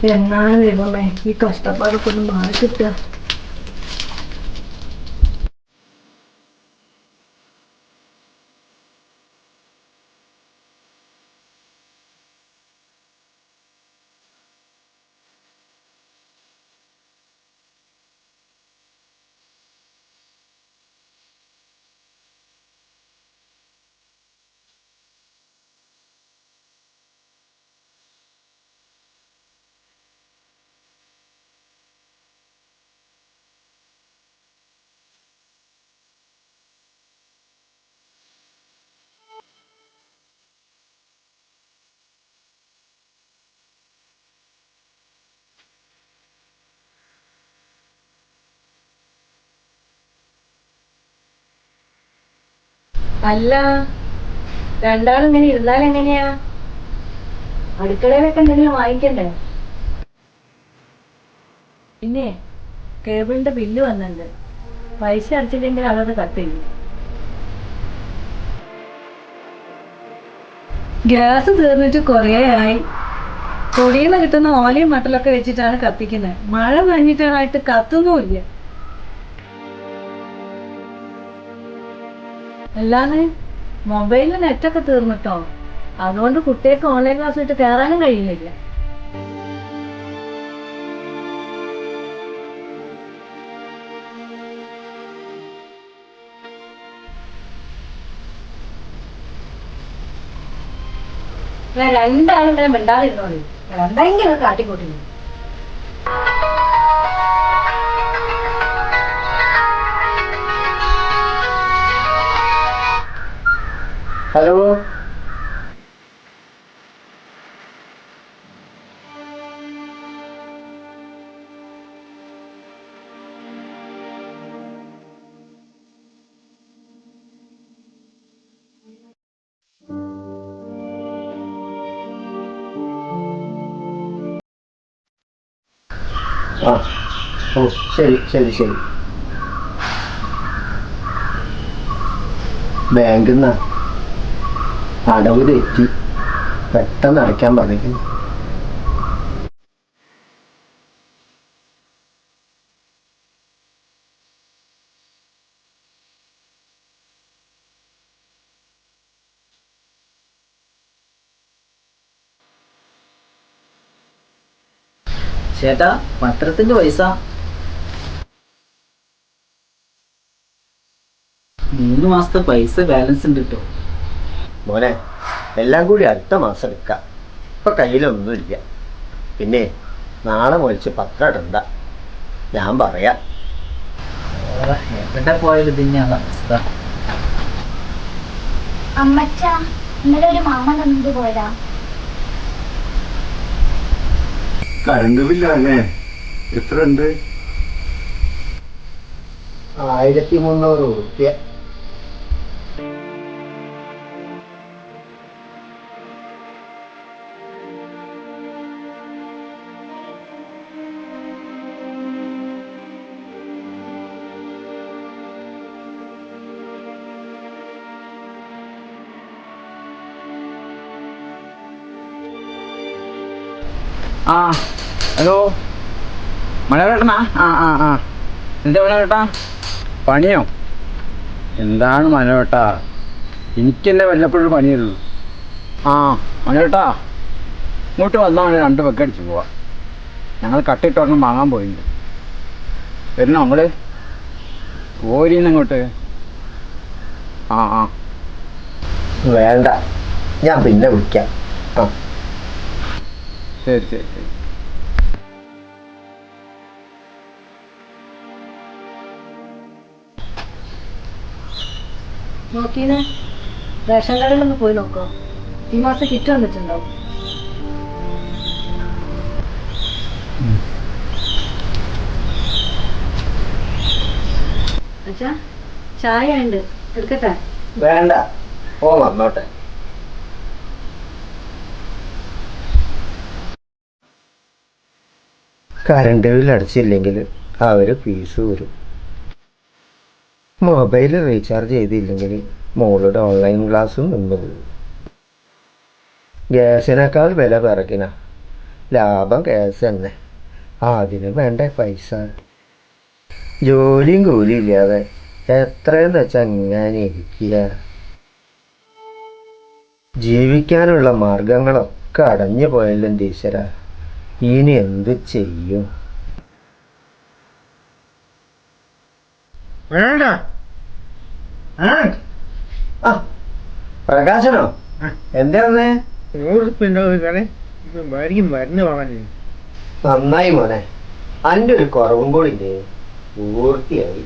എന്നാണ് ദൈവമേ ഈ കഷ്ടപ്പാടൊക്കെ ഒന്ന് മാറി കിട്ടുക. അല്ല, രണ്ടാളും ഇങ്ങനെ ഇരുന്നാൽ എങ്ങനെയാ? അടുക്കളയിലൊക്കെ എന്തെങ്കിലും വാങ്ങിക്കണ്ടേ? പിന്നെ കേബിളിന്റെ ബില്ല് വന്നിട്ടുണ്ട്. പൈസ അടച്ചില്ലെങ്കിൽ അതത് കട്ട് ചെയ്യും. ഗ്യാസ് തീർന്നിട്ട് കുറേ ആയി. പൊടിയിൽ നിന്ന് കിട്ടുന്ന ഓലയും മട്ടലൊക്കെ വെച്ചിട്ടാണ് കത്തിക്കുന്നത്. മഴ കഴിഞ്ഞിട്ടായിട്ട് കത്തുന്നുമില്ല. അല്ലാന്ന് മൊബൈലിൽ നെറ്റൊക്കെ തീർന്നിട്ടോ. അതുകൊണ്ട് കുട്ടികൾക്ക് ഓൺലൈൻ ക്ലാസ് ഇട്ട് കയറാനും കഴിയുന്നില്ല. രണ്ടാളും മിണ്ടാതിരുന്നോളൂ. എന്തെങ്കിലും കാട്ടിക്കൂട്ടില്ല. ഹലോ, ആ ഓ ശരി ശരി ശരി. ബാങ്കിൽ നിന്നാ അടവ് തെറ്റി, പെട്ടെന്ന് അടയ്ക്കാൻ പറഞ്ഞിരിക്കുന്നു. ചേട്ടാ, പത്രത്തിന്റെ പൈസ 3 മാസത്തെ പൈസ ബാലൻസ് ഉണ്ട് കേട്ടോ. മോനെ, എല്ലാം കൂടി അടുത്ത മാസം എടുക്കാം. ഇപ്പം കയ്യിലൊന്നുമില്ല. പിന്നെ നാളെ മുതൽ പത്രം ഇടണ്ട, ഞാൻ പറയാം. എവിടെ പോയാലും തന്നെയാണ് അവസ്ഥ. അമ്മച്ച, ഇന്നലെ ഒരു മാമ തന്നിട്ട് പോയതാ. കറണ്ട് ബില്ലല്ലേ? എത്ര ഉണ്ട്? 1300 റുപ്യ. ആ ഹലോ, മനോരേട്ടനാ? ആ ആ ആ എന്താ മനോരേട്ടാ? പണിയോ? എന്താണ് മനോരേട്ടാ, എനിക്കല്ലേ വല്ലപ്പോഴും പണിയുള്ളൂ. ആ മനോരേട്ടാ, ഇങ്ങോട്ട് വന്നാൽ മതി, 2 പെഗ് അടിച്ച് പോവാം. ഞങ്ങൾ കട്ടിട്ടൊരെണ്ണം വാങ്ങാൻ പോയിട്ടുണ്ട്. വരണോ അങ്ങോട്ട്? ഓരിന്ന് ഇങ്ങോട്ട്. ആ ആ വേണ്ട, ഞാൻ പിന്നെ വിളിക്കാം. ആ ശരി ശരി ശരി. നോക്കീന് റേഷൻ കടയിലൊന്ന് പോയി നോക്കോ. ഈ മാസം കിറ്റ് വന്നിട്ടുണ്ടാവും. അച്ഛാ, ചായ ഉണ്ട്, എടുക്കട്ടെ? വേണ്ട, ഓ വന്നോട്ടെ. കറണ്ട് ബില്ല് അടച്ചില്ലെങ്കിൽ അവർ ഫീസ് വരും. മൊബൈൽ റീചാർജ് ചെയ്തില്ലെങ്കിൽ മോളുടെ ഓൺലൈൻ ക്ലാസ്സും നിന്ന് പോകും. ഗ്യാസിനേക്കാൾ വില പിറക്കിന. ലാഭം കേസ് തന്നെ. അതിന് വേണ്ട പൈസ. ജോലിയും കൂലിയും ഇല്ലാതെ എത്രയെന്ന് വെച്ചാൽ എങ്ങനെ ഇരിക്കുക? ജീവിക്കാനുള്ള മാർഗങ്ങളൊക്കെ അടഞ്ഞു പോയല്ലോ ടീച്ചര. ഇനി എന്ത് ചെയ്യും? ആ പ്രകാശനോ? എന്താ വന്നേ? നന്നായി മോനെ, അതിൻ്റെ ഒരു കുറവും കൂടി ഇല്ലേ? പൂർത്തിയായി.